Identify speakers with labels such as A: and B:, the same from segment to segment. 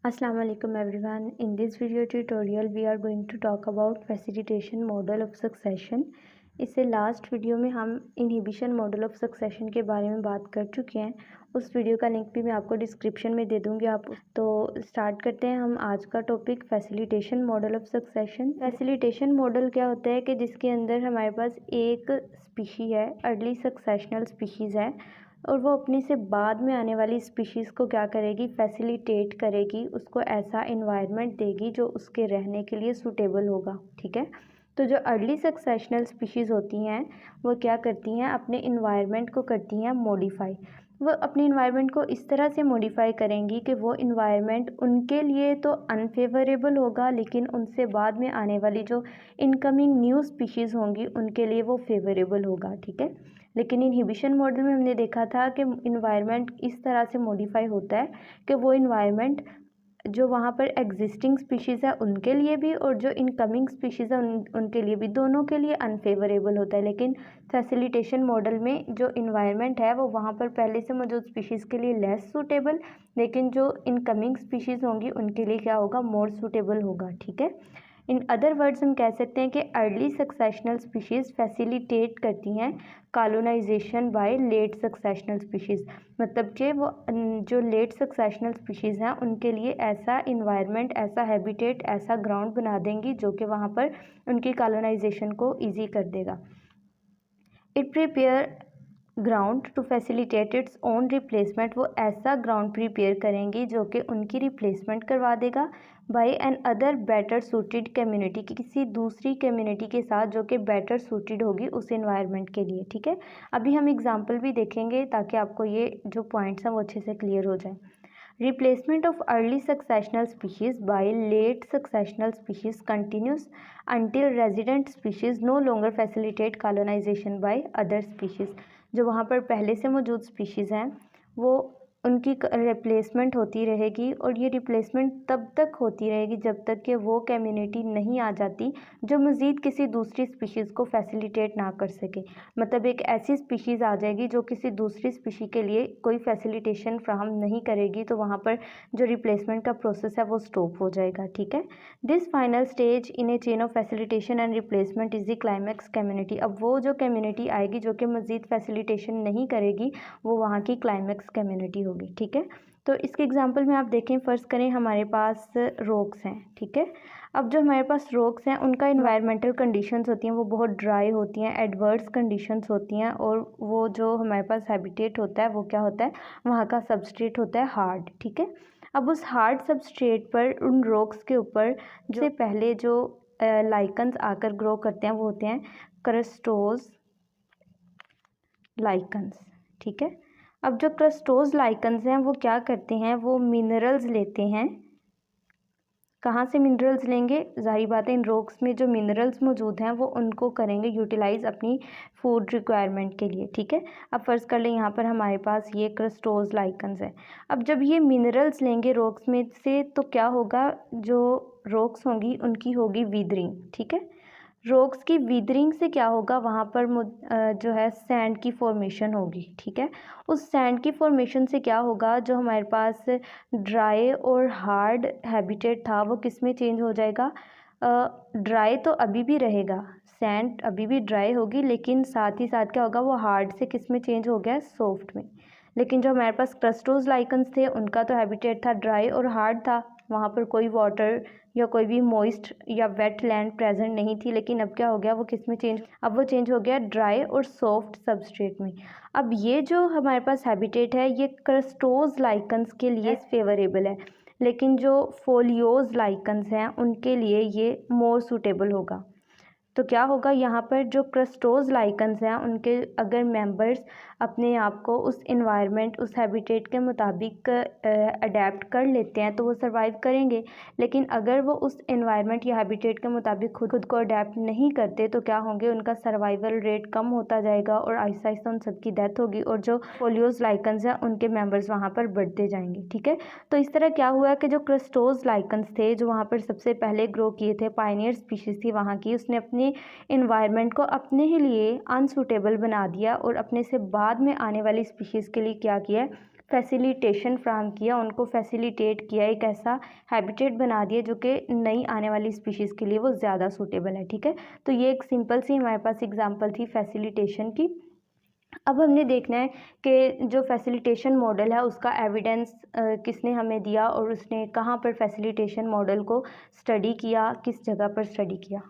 A: Assalamu alaikum everyone. In this video tutorial we are going to talk about facilitation model of succession. इससे last video में हम inhibition model of succession के बारे में बात कर चुके हैं। उस वीडियो का लिंक भी मैं आपको डिस्क्रिप्शन में दे दूंगी। आप तो स्टार्ट करते हैं हम आज का topic facilitation model of succession. Facilitation model क्या होता है कि जिसके अंदर हमारे पास एक स्पीशी है, अर्ली सक्सेशनल स्पीशीज़ है, और वो अपने से बाद में आने वाली स्पीशीज़ को क्या करेगी, फैसिलिटेट करेगी, उसको ऐसा इन्वायरमेंट देगी जो उसके रहने के लिए सूटेबल होगा। ठीक है, तो जो अर्ली सक्सेशनल स्पीशीज़ होती हैं वो क्या करती हैं, अपने इन्वायरमेंट को करती हैं मॉडिफाई। वो अपने इन्वायरमेंट को इस तरह से मॉडिफाई करेंगी कि वो इन्वायरमेंट उनके लिए तो अनफेवरेबल होगा, लेकिन उनसे बाद में आने वाली जो इनकमिंग न्यू स्पीशीज़ होंगी उनके लिए वो फेवरेबल होगा। ठीक है, लेकिन इनहिबिशन मॉडल में हमने देखा था कि इन्वायरमेंट इस तरह से मॉडिफाई होता है कि वो इन्वायरमेंट जो वहाँ पर एग्जिस्टिंग स्पीशीज़ है उनके लिए भी और जो इनकमिंग स्पीशीज़ है उनके लिए भी, दोनों के लिए अनफेवरेबल होता है। लेकिन फैसिलिटेशन मॉडल में जो इन्वायरमेंट है वो वहाँ पर पहले से मौजूद स्पीशीज़ के लिए लेस सूटेबल, लेकिन जो इनकमिंग स्पीशीज़ होंगी उनके लिए क्या होगा, मोर सूटेबल होगा। ठीक है, इन अदर वर्ड्स हम कह सकते हैं कि अर्ली सक्सेशनल स्पीशीज़ फैसिलिटेट करती हैं कॉलोनाइजेशन बाय लेट सक्सेशनल स्पीशीज़। मतलब कि वो जो लेट सक्सेशनल स्पीशीज़ हैं उनके लिए ऐसा इन्वायरमेंट, ऐसा हैबिटेट, ऐसा ग्राउंड बना देंगी जो कि वहाँ पर उनकी कॉलोनाइजेशन को ईजी कर देगा। It prepare ground to facilitate its own replacement. वो ऐसा ग्राउंड प्रिपेयर करेंगी जो कि उनकी रिप्लेसमेंट करवा देगा by another better suited community, की किसी दूसरी कम्युनिटी के साथ जो कि बेटर सूटेड होगी उस इन्वायरमेंट के लिए। ठीक है, अभी हम एग्जांपल भी देखेंगे ताकि आपको ये जो पॉइंट्स हैं वो अच्छे से क्लियर हो जाए। Replacement of early successional species by late successional species continues until resident species no longer facilitate colonization by other species। जो वहाँ पर पहले से मौजूद स्पीशीज़ हैं वो उनकी रिप्लेसमेंट होती रहेगी, और ये रिप्लेसमेंट तब तक होती रहेगी जब तक कि वो कम्युनिटी नहीं आ जाती जो मज़ीद किसी दूसरी स्पीशीज़ को फैसिलिटेट ना कर सके। मतलब एक ऐसी स्पीशीज़ आ जाएगी जो किसी दूसरी स्पीशी के लिए कोई फैसिलिटेशन फ्राहम नहीं करेगी, तो वहाँ पर जो रिप्लेसमेंट का प्रोसेस है वो स्टॉप हो जाएगा। ठीक है, this final stage in A chain of facilitation and replacement is the climax community. अब वो जो कम्युनिटी आएगी जो कि मज़ीद फैसिलिटेशन नहीं करेगी वो वहाँ की क्लाइमैक्स कम्युनिटी होगी। ठीक है, तो इसके एग्जांपल में आप देखें, फ़र्ज़ करें हमारे पास रॉक्स हैं। ठीक है, अब जो हमारे पास रॉक्स हैं उनका इन्वायरमेंटल कंडीशंस होती हैं वो बहुत ड्राई होती हैं, एडवर्स कंडीशंस होती हैं, और वो जो हमारे पास हैबिटेट होता है वो क्या होता है, वहाँ का सबस्ट्रेट होता है हार्ड। ठीक है, अब उस हार्ड सबस्ट्रेट पर उन रॉक्स के ऊपर जो पहले जो लाइकन्स आकर ग्रो करते हैं वो होते हैं क्रस्टोज लाइकन्स। ठीक है, अब जो क्रस्टोज लाइकन्स हैं वो क्या करते हैं, वो मिनरल्स लेते हैं। कहाँ से मिनरल्स लेंगे, जाहिर बात है इन रॉक्स में जो मिनरल्स मौजूद हैं वो उनको करेंगे यूटिलाइज अपनी फूड रिक्वायरमेंट के लिए। ठीक है, अब फ़र्ज़ कर लें यहाँ पर हमारे पास ये क्रस्टोज लाइकन्स है। अब जब ये मिनरल्स लेंगे रॉक्स में से तो क्या होगा, जो रॉक्स होंगी उनकी होगी वीदरिंग। ठीक है, रॉक्स की वीदरिंग से क्या होगा, वहाँ पर जो है सैंड की फॉर्मेशन होगी। ठीक है, उस सैंड की फॉर्मेशन से क्या होगा, जो हमारे पास ड्राई और हार्ड हैबिटेट था वो किस में चेंज हो जाएगा, ड्राई तो अभी भी रहेगा, सैंड अभी भी ड्राई होगी, लेकिन साथ ही साथ क्या होगा, वो हार्ड से किस में चेंज हो गया, सॉफ्ट में। लेकिन जो हमारे पास क्रस्टोज लाइकन्स थे उनका तो हैबिटेट था ड्राई और हार्ड था, वहाँ पर कोई वाटर या कोई भी मॉइस्ट या वेट लैंड प्रेजेंट नहीं थी, लेकिन अब क्या हो गया, वो किस में चेंज, अब वो चेंज हो गया ड्राई और सॉफ्ट सबस्ट्रेट में। अब ये जो हमारे पास हैबिटेट है ये क्रस्टोज लाइकन्स के लिए फेवरेबल है, लेकिन जो फोलियोज लाइकन्स हैं उनके लिए ये मोर सूटेबल होगा। तो क्या होगा, यहाँ पर जो क्रस्टोज लाइकन्स हैं उनके अगर मेंबर्स अपने आप को उस इन्वायरमेंट, उस हैबिटेट के मुताबिक अडेप्ट कर लेते हैं तो वो सर्वाइव करेंगे, लेकिन अगर वो उस इन्वायरमेंट या हैबिटेट के मुताबिक खुद को अडेप्ट नहीं करते तो क्या होंगे, उनका सर्वाइवल रेट कम होता जाएगा और आहिस्ता आहिस्ता उन सबकी डेथ होगी, और जो फोलियोज लाइकन्स हैं उनके मेम्बर्स वहाँ पर बढ़ते जाएंगे। ठीक है, तो इस तरह क्या हुआ कि जो क्रस्टोज लाइकन्स थे जो वहाँ पर सबसे पहले ग्रो किए थे, पायनियर स्पीशीज़ थी वहाँ की, उसने अपनी इन्वायरमेंट को अपने ही लिए अनसूटेबल बना दिया और अपने से बाद में आने वाली स्पीशीज़ के लिए क्या किया है, फैसिलिटेशन फ्राहम किया, उनको फैसिलिटेट किया, एक ऐसा हैबिटेट बना दिया जो कि नई आने वाली स्पीशीज़ के लिए वो ज़्यादा सूटेबल है। ठीक है, तो ये एक सिंपल सी हमारे पास एग्जांपल थी फैसिलिटेशन की। अब हमने देखना है कि जो फैसिलिटेशन मॉडल है उसका एविडेंस किसने हमें दिया और उसने कहाँ पर फैसिलिटेशन मॉडल को स्टडी किया, किस जगह पर स्टडी किया।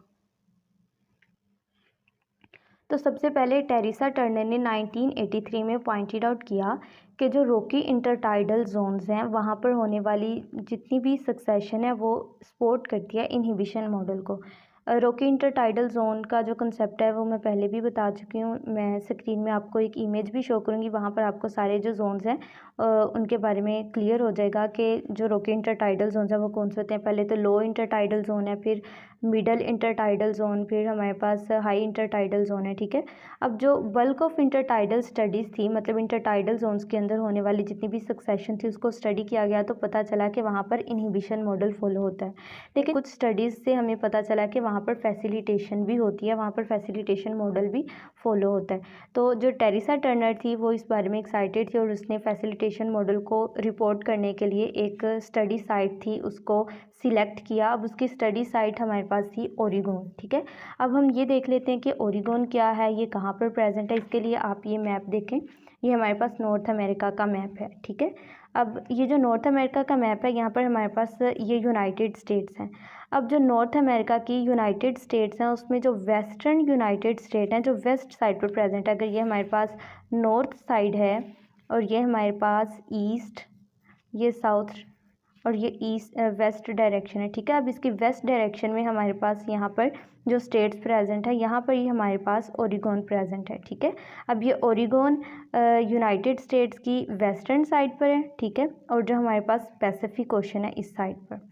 A: तो सबसे पहले टेरेसा टर्नर ने 1983 में पॉइंटेड आउट किया कि जो रॉकी इंटरटाइडल जोन्स हैं वहाँ पर होने वाली जितनी भी सक्सेशन है वो सपोर्ट करती है इनहिबिशन मॉडल को। रॉकी इंटरटाइडल जोन का जो कंसेप्ट है वो मैं पहले भी बता चुकी हूँ। मैं स्क्रीन में आपको एक इमेज भी शो करूँगी, वहाँ पर आपको सारे जो जोन्स हैं उनके बारे में क्लियर हो जाएगा कि जो रॉकी इंटरटाइडल जोन्स हैं वो कौन से होते हैं। पहले तो लो इंटरटाइडल जोन है, फिर मिडल इंटरटाइडल जोन, फिर हमारे पास हाई इंटरटाइडल जोन है। ठीक है, अब जो बल्क ऑफ इंटरटाइडल स्टडीज़ थी, मतलब इंटरटाइडल जोन्स के अंदर होने वाली जितनी भी सक्सेशन थी उसको स्टडी किया गया, तो पता चला कि वहाँ पर इनहिबिशन मॉडल फॉलो होता है। लेकिन कुछ स्टडीज़ से हमें पता चला कि वहाँ पर फैसिलिटेशन भी होती है, वहाँ पर फैसिलिटेशन मॉडल भी फॉलो होता है। तो जो टेरेसा टर्नर थी वो इस बारे में एक्साइटेड थी और उसने फैसिलिटेशन मॉडल को रिपोर्ट करने के लिए एक स्टडी साइट थी उसको सिलेक्ट किया। अब उसकी स्टडी साइट हमारे पास थी ओरिगोन। ठीक है, अब हम ये देख लेते हैं कि ओरिगोन क्या है, ये कहाँ पर प्रेजेंट है। इसके लिए आप ये मैप देखें, ये हमारे पास नॉर्थ अमेरिका का मैप है। ठीक है, अब ये जो नॉर्थ अमेरिका का मैप है यहाँ पर हमारे पास ये यूनाइटेड स्टेट्स हैं। अब जो नॉर्थ अमेरिका की यूनाइटेड स्टेट्स हैं उसमें जो वेस्टर्न यूनाइटेड स्टेट हैं जो वेस्ट साइड पर प्रेजेंट है, अगर ये हमारे पास नॉर्थ साइड है और ये हमारे पास ईस्ट, ये साउथ और ये ईस्ट वेस्ट डायरेक्शन है। ठीक है, अब इसकी वेस्ट डायरेक्शन में हमारे पास यहाँ पर जो स्टेट्स प्रेजेंट है, यहाँ पर ये हमारे पास ओरिगोन प्रेजेंट है। ठीक है, अब ये ओरिगोन यूनाइटेड स्टेट्स की वेस्टर्न साइड पर है। ठीक है, और जो हमारे पास पैसिफिक ओशन है इस साइड पर,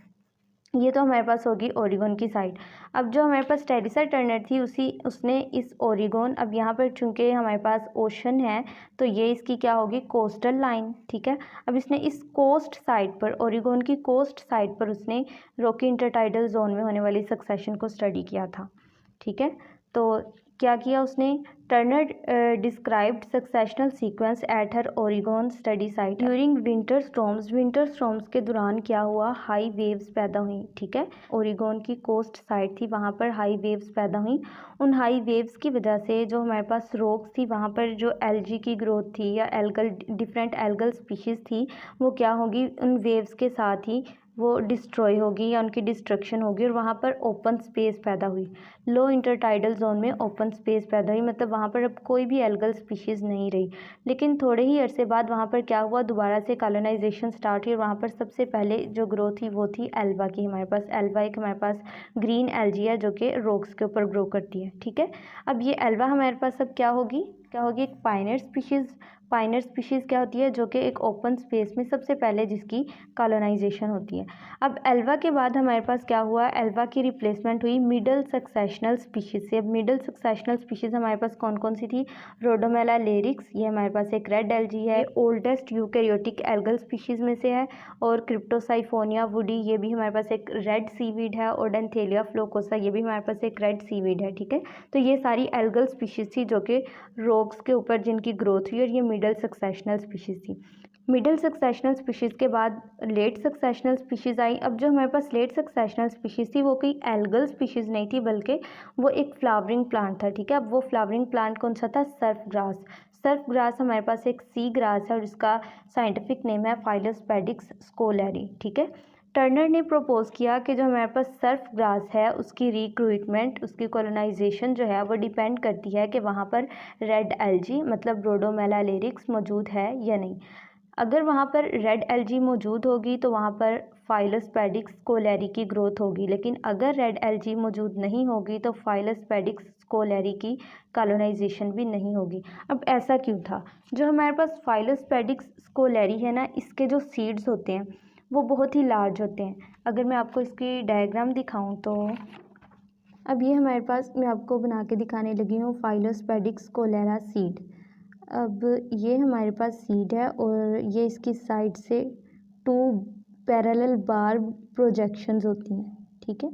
A: ये तो हमारे पास होगी ओरिगोन की साइड। अब जो हमारे पास टेरेसा टर्नर थी उसने इस ओरिगोन, अब यहाँ पर चूंकि हमारे पास ओशन है तो ये इसकी क्या होगी, कोस्टल लाइन। ठीक है, अब इसने इस कोस्ट साइड पर, ओरिगोन की कोस्ट साइड पर उसने रॉकी इंटरटाइडल जोन में होने वाली सक्सेशन को स्टडी किया था। ठीक है, तो क्या किया उसने, Turner described successional sequence at her Oregon study site during winter storms. Winter storms के दौरान क्या हुआ, हाई वेव्स पैदा हुई। ठीक है, ओरिगोन की कोस्ट साइड थी, वहाँ पर हाई वेव्स पैदा हुई। उन हाई वेव्स की वजह से जो हमारे पास रॉक्स थी वहाँ पर जो एल्गी की ग्रोथ थी या एल्गल डिफरेंट एल्गल स्पीशीज़ थी वो क्या होगी, उन वेव्स के साथ ही वो डिस्ट्रॉय होगी या उनकी डिस्ट्रक्शन होगी और वहाँ पर ओपन स्पेस पैदा हुई। लो इंटरटाइडल जोन में ओपन स्पेस पैदा हुई, मतलब वहाँ पर अब कोई भी एल्गल स्पीशीज़ नहीं रही। लेकिन थोड़े ही अरसे बाद वहाँ पर क्या हुआ, दोबारा से कॉलोनाइजेशन स्टार्ट हुई और वहाँ पर सबसे पहले जो ग्रोथ थी वो थी एल्वा की। हमारे पास एल्वा एक हमारे पास ग्रीन एल्गी है जो कि रॉक्स के ऊपर ग्रो करती है। ठीक है, अब ये एल्वा हमारे पास अब क्या होगी एक पाइनर स्पीशीज़। पाइनर स्पीशीज़ क्या होती है, जो कि एक ओपन स्पेस में सबसे पहले जिसकी कॉलोनाइजेशन होती है। अब एल्वा के बाद हमारे पास क्या हुआ, एल्वा की रिप्लेसमेंट हुई मिडल सक्सेशनल स्पीशीज़ से। अब मिडल सक्सेशनल स्पीशीज़ हमारे पास कौन कौन सी थी, रोडोमेला लेरिक्स, ये हमारे पास एक रेड एल्गी है, ओल्डेस्ट यूकैरियोटिक एल्गल स्पीशीज़ में से है, और क्रिप्टोसाइफोनिया वुडी, ये भी हमारे पास एक रेड सीवीड है, और डेंथेलिया फ्लोकोसा, ये भी हमारे पास एक रेड सीवीड है। ठीक है, तो ये सारी एल्गल स्पीशीज़ थी जो कि रॉक्स के ऊपर जिनकी ग्रोथ हुई और ये मिडल सक्सेशनल स्पीशीज़ थी। मिडल सक्सेशनल स्पीशीज़ के बाद लेट सक्सेशनल स्पीशीज़ आई। अब जो हमारे पास लेट सक्सेशनल स्पीशीज़ थी वो कोई एल्गल स्पीशीज़ नहीं थी बल्कि वो एक फ्लावरिंग प्लांट था। ठीक है, अब वो फ्लावरिंग प्लांट कौन सा था, सर्फ ग्रास। सर्फ ग्रास हमारे पास एक सी ग्रास है और इसका साइंटिफिक नेम है फाइलोस्पेडिक्स स्कोलेरी। ठीक है, टर्नर ने प्रपोज किया कि जो हमारे पास सर्फ ग्रास है उसकी रिक्रूटमेंट, उसकी कॉलोनाइजेशन जो है वो डिपेंड करती है कि वहाँ पर रेड एल्गी मतलब रोडोमेला लेरिक्स मौजूद है या नहीं। अगर वहाँ पर रेड एल्गी मौजूद होगी तो वहाँ पर फाइलोस्पेडिक्स स्कोलेरी की ग्रोथ होगी, लेकिन अगर रेड एल्गी मौजूद नहीं होगी तो फाइलोस्पेडिक्स स्कोलेरी की कॉलोनाइजेशन भी नहीं होगी। अब ऐसा क्यों था, जो हमारे पास फाइलोस्पेडिक्स स्कोलेरी है ना, इसके जो सीड्स होते हैं वो बहुत ही लार्ज होते हैं। अगर मैं आपको इसकी डायग्राम दिखाऊं तो अब ये हमारे पास, मैं आपको बना के दिखाने लगी हूँ फाइलोस्पेडिक्स स्कोलेरा सीड। अब ये हमारे पास सीड है और ये इसकी साइड से 2 पैरेलल बार प्रोजेक्शंस होती हैं। ठीक है,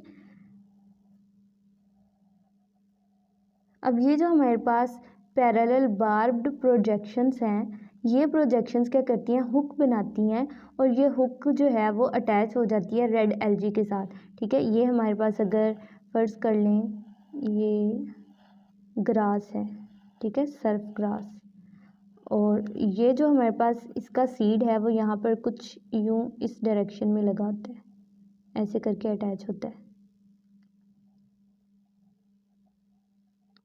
A: अब ये जो हमारे पास पैरेलल बार्ब्ड प्रोजेक्शंस हैं ये प्रोजेक्शंस क्या करती हैं, हुक बनाती हैं और ये हुक जो है वो अटैच हो जाती है रेड एलगी के साथ। ठीक है, ये हमारे पास अगर फ़र्ज़ कर लें ये ग्रास है, ठीक है, सर्फ ग्रास, और ये जो हमारे पास इसका सीड है वो यहाँ पर कुछ यूँ इस डायरेक्शन में लगा होता है, ऐसे करके अटैच होता है।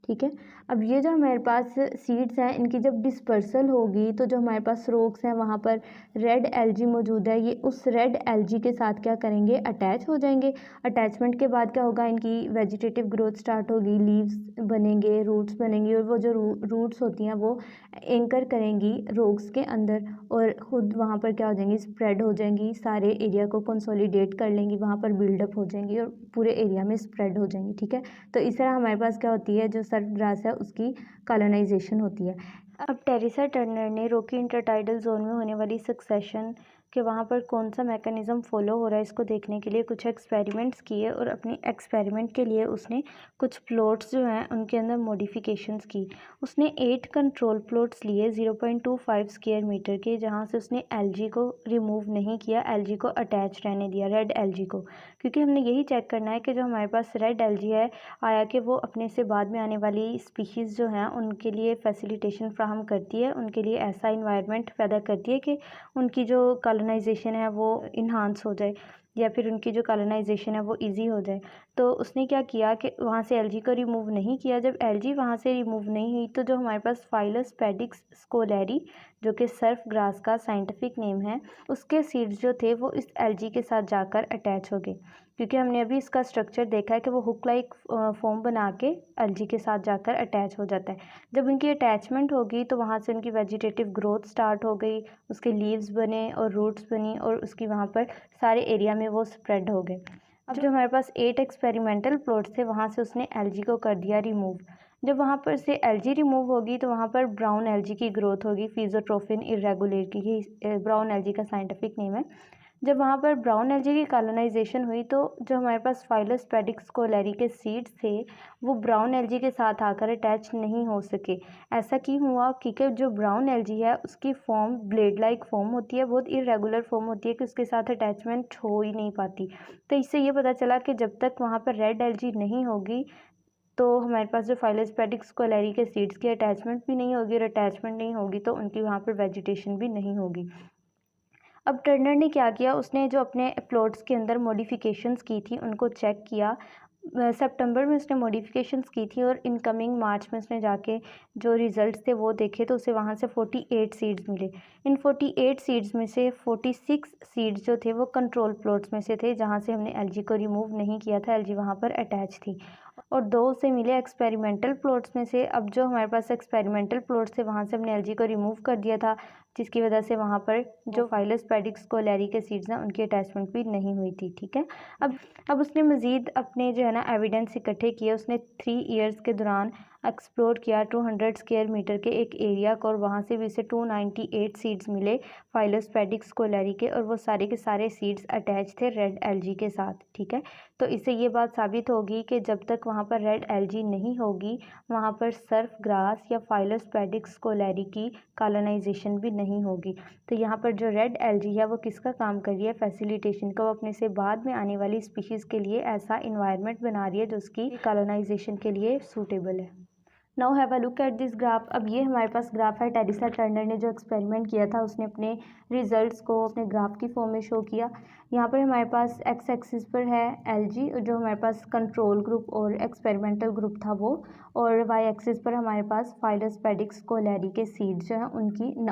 A: ठीक है, अब ये जो हमारे पास सीड्स हैं इनकी जब डिस्पर्सल होगी तो जो हमारे पास रोक्स हैं वहाँ पर रेड एलजी मौजूद है, ये उस रेड एलजी के साथ क्या करेंगे, अटैच हो जाएंगे। अटैचमेंट के बाद क्या होगा, इनकी वेजिटेटिव ग्रोथ स्टार्ट होगी, लीव्स बनेंगे, रूट्स बनेंगी, और वो जो रूट्स होती हैं वो एंकर करेंगी रोक्स के अंदर और ख़ुद वहाँ पर क्या हो जाएंगी, स्प्रेड हो जाएंगी, सारे एरिया को कंसोलिडेट कर लेंगी, वहाँ पर बिल्डअप हो जाएंगी और पूरे एरिया में स्प्रेड हो जाएंगी। ठीक है, तो इस तरह हमारे पास क्या होती है, जो सर्फ ग्रास है उसकी कॉलोनाइजेशन होती है। अब टेरिसा टर्नर ने रॉकी इंटरटाइडल जोन में होने वाली सक्सेशन कि वहाँ पर कौन सा मैकेनिज़्म फॉलो हो रहा है इसको देखने के लिए कुछ एक्सपेरिमेंट्स किए, और अपने एक्सपेरिमेंट के लिए उसने कुछ प्लॉट्स जो हैं उनके अंदर मॉडिफिकेशंस की। उसने 8 कंट्रोल प्लॉट्स लिए 0.25 स्क्वायर मीटर के, जहाँ से उसने एलजी को रिमूव नहीं किया, एलजी को अटैच रहने दिया, रेड एलजी को, क्योंकि हमने यही चेक करना है कि जो हमारे पास रेड एलजी है आया कि वो अपने से बाद में आने वाली स्पीशीज़ जो हैं उनके लिए फैसिलिटेशन फ्राहम करती है, उनके लिए ऐसा इन्वायरमेंट पैदा करती है कि उनकी जो कॉलोनाइजेशन है वो इन्हांस हो जाए, या फिर उनकी जो कॉलोनाइजेशन है वो इजी हो जाए। तो उसने क्या किया कि वहाँ से एलजी को रिमूव नहीं किया। जब एलजी वहाँ से रिमूव नहीं हुई तो जो हमारे पास फाइलोस्पेडिक्स स्कोलैरी, जो कि सर्फ ग्रास का साइंटिफिक नेम है, उसके सीड्स जो थे वो इस एलजी के साथ जाकर अटैच हो गए, क्योंकि हमने अभी इसका स्ट्रक्चर देखा है कि वो हुक लाइक फॉर्म बना के एलजी के साथ जाकर अटैच हो जाता है। जब उनकी अटैचमेंट होगी तो वहाँ से उनकी वेजिटेटिव ग्रोथ स्टार्ट हो गई, उसके लीव्स बने और रूट्स बनी और उसकी वहाँ पर सारे एरिया में वो स्प्रेड हो गए। अब जो हमारे पास 8 एक्सपेरिमेंटल प्लॉट्स थे वहाँ से उसने एलजी को कर दिया रिमूव। जब वहाँ पर से एलजी रिमूव होगी तो वहाँ पर ब्राउन एलजी की ग्रोथ होगी, फिजोट्रोफिन इरेगुलर की ब्राउन एलजी का साइंटिफिक नेम है। जब वहाँ पर ब्राउन एलजी की कॉलोनाइजेशन हुई तो जो हमारे पास फाइलोस्पेडिक्स स्कोलैरी के सीड्स थे वो ब्राउन एलजी के साथ आकर अटैच नहीं हो सके। ऐसा क्यों हुआ, क्योंकि जो ब्राउन एलजी है उसकी फॉर्म ब्लेड लाइक फॉर्म होती है, बहुत इरेगुलर फॉर्म होती है कि उसके साथ अटैचमेंट हो ही नहीं पाती। तो इससे ये पता चला कि जब तक वहाँ पर रेड एलजी नहीं होगी तो हमारे पास जो फाइलोस्पेडिक्स स्कोलैरी के सीड्स की अटैचमेंट भी नहीं होगी, और अटैचमेंट नहीं होगी तो उनकी वहाँ पर वेजिटेशन भी नहीं होगी। अब टर्नर ने क्या किया, उसने जो अपने प्लॉट्स के अंदर मॉडिफिकेशंस की थी उनको चेक किया। सितंबर में उसने मॉडिफिकेशंस की थी और इनकमिंग मार्च में उसने जाके जो रिज़ल्ट्स थे वो देखे तो उसे वहाँ से 48 सीड्स मिले। इन 48 सीड्स में से 46 सीड्स जो थे वो कंट्रोल प्लॉट्स में से थे, जहाँ से हमने एलजी को रिमूव नहीं किया था, एलजी वहाँ पर अटैच थी, और 2 उसे मिले एक्सपेरिमेंटल प्लॉट्स में से। अब जो हमारे पास एक्सपेरिमेंटल प्लॉट्स थे वहाँ से हमने एलजी को रिमूव कर दिया था, जिसकी वजह से वहाँ पर जो फाइलोस्पेडिक्स स्कोलैरी के सीड्स हैं उनकी अटैचमेंट भी नहीं हुई थी। ठीक है, अब उसने मज़ीद अपने जो है ना एविडेंस इकट्ठे किए। उसने 3 ईयर्स के दौरान एक्सप्लोर किया 200 स्क्वायर मीटर के एक एरिया को, और वहाँ से भी उसे 298 सीड्स मिले फाइलोस्पेडिक्स स्कोलैरी के, और वो सारे के सारे सीड्स अटैच थे रेड एलजी के साथ। ठीक है, तो इससे ये बात साबित होगी कि जब तक वहाँ पर रेड एलजी नहीं होगी वहाँ पर सर्फ ग्रास या फाइलोस्पेडिक्स स्कोलैरी की कॉलोनाइजेशन भी नहीं होगी। तो यहाँ पर जो रेड एलजी है वो किसका काम कर रही है, फैसिलिटेशन का। वो अपने से बाद में आने वाली स्पीशीज़ के लिए ऐसा इन्वायरमेंट बना रही है जो उसकी कॉलोनाइजेशन के लिए सूटेबल है। Now have a look at this graph. अब ये हमारे पास ग्राफ है, टेरिसा टर्नर ने जो एक्सपेरिमेंट किया था उसने अपने रिजल्ट्स को अपने ग्राफ की फॉर्म में शो किया। यहाँ पर हमारे पास एक्स एक्सिस पर है एलजी, जो हमारे पास कंट्रोल ग्रुप और एक्सपेरिमेंटल ग्रुप था वो, और वाई एक्सिस पर हमारे पास फाइलोस्पेडिक्स स्कोलैरी के सीड्स जो हैं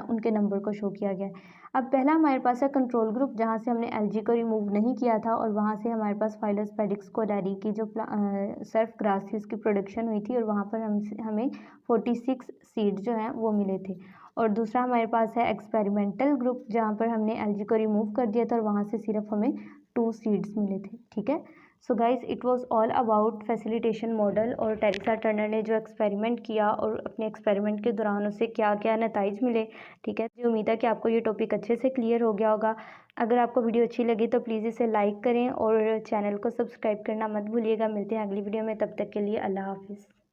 A: उनके नंबर को शो किया गया है। अब पहला हमारे पास है कंट्रोल ग्रुप, जहाँ से हमने एलजी को रिमूव नहीं किया था, और वहाँ से हमारे पास फाइलोस्पेडिक्स स्कोलैरी की जो सर्फ ग्रास थी उसकी प्रोडक्शन हुई थी, और वहाँ पर हमें 46 सीड जो हैं वो मिले थे। और दूसरा हमारे पास है एक्सपेरिमेंटल ग्रुप, जहाँ पर हमने एलजी को रिमूव कर दिया था और वहाँ से सिर्फ हमें 2 सीड्स मिले थे। ठीक है, so guys it was all about facilitation model, और टेरिसा टर्नर ने जो एक्सपेरिमेंट किया और अपने एक्सपेरिमेंट के दौरान उसे क्या क्या नताइज मिले। ठीक है, मुझे उम्मीद है कि आपको ये टॉपिक अच्छे से क्लियर हो गया होगा। अगर आपको वीडियो अच्छी लगी तो प्लीज़ इसे लाइक करें और चैनल को सब्सक्राइब करना मत भूलिएगा। मिलते हैं अगली वीडियो में, तब तक के लिए अल्लाह हाफिज़।